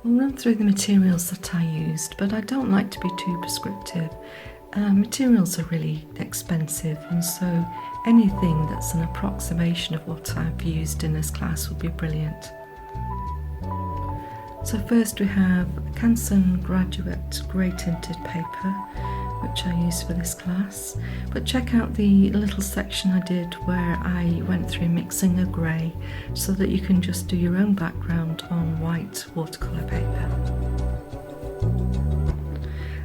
I'll run through the materials that I used, but I don't like to be too prescriptive. Materials are really expensive, and so anything that's an approximation of what I've used in this class will be brilliant. So first we have Canson Graduate Grey Tinted Paper, which I used for this class, but check out the little section I did where I went through mixing a grey so that you can just do your own background on white watercolour paper.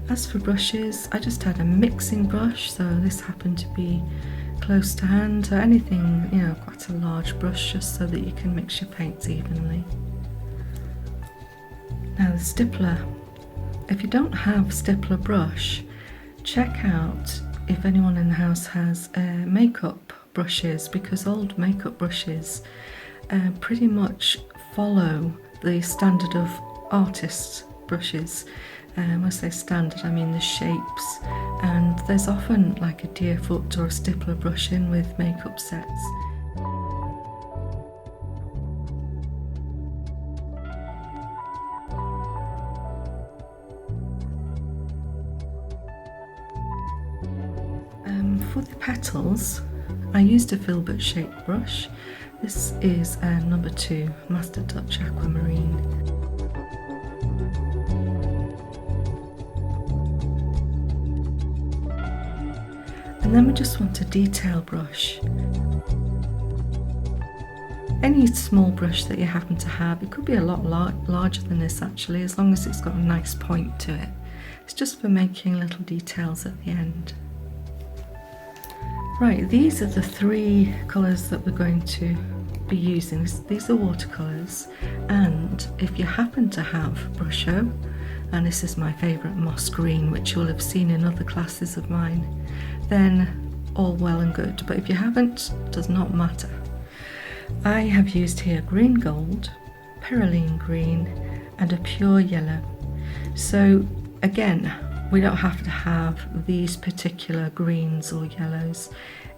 As for brushes, I just had a mixing brush, so this happened to be close to hand, or anything, you know, quite a large brush, just so that you can mix your paints evenly. Now the stippler. If you don't have stippler brush, check out if anyone in the house has makeup brushes, because old makeup brushes pretty much follow the standard of artists' brushes. When I say standard, I mean the shapes, and there's often like a deerfoot or a stippler brush in with makeup sets. For the petals, I used a filbert shaped brush. This is number 2, Master Dutch Aquamarine. And then we just want a detail brush. Any small brush that you happen to have, it could be a lot larger than this actually, as long as it's got a nice point to it. It's just for making little details at the end. Right, these are the 3 colours that we're going to be using. These are watercolours, and if you happen to have Brusho, and this is my favourite moss green, which you'll have seen in other classes of mine, then all well and good, but if you haven't, it does not matter. I have used here green gold, perylene green, and a pure yellow. So again, we don't have to have these particular greens or yellows.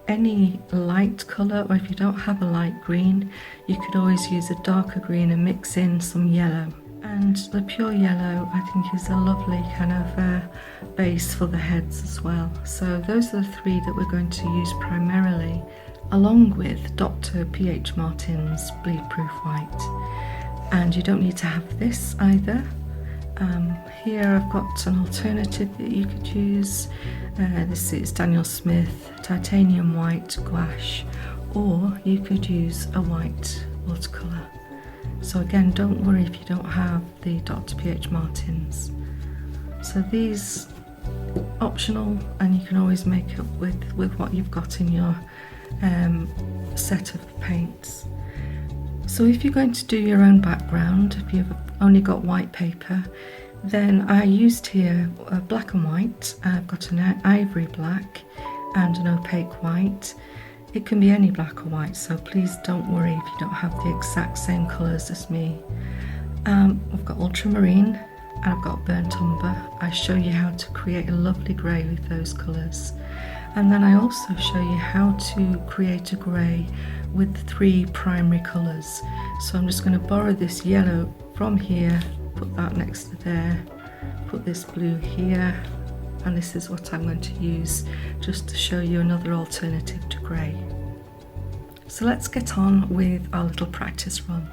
Any light colour, or if you don't have a light green, you could always use a darker green and mix in some yellow. And the pure yellow, I think, is a lovely kind of base for the heads as well. So those are the 3 that we're going to use primarily, along with Dr. P.H. Martin's Bleed Proof White. And you don't need to have this either. Here I've got an alternative that you could use. This is Daniel Smith Titanium White Gouache, or you could use a white watercolour. So again, don't worry if you don't have the Dr. P.H. Martin's. So these optional, and you can always make up with what you've got in your set of paints. So if you're going to do your own background, if you've only got white paper, then I used here black and white. I've got an ivory black and an opaque white. It can be any black or white, so please don't worry if you don't have the exact same colours as me. I've got ultramarine and I've got burnt umber. I show you how to create a lovely grey with those colours. And then I also show you how to create a grey with 3 primary colours. So I'm just going to borrow this yellow from here, put that next to there, put this blue here, and this is what I'm going to use just to show you another alternative to grey. So let's get on with our little practice run.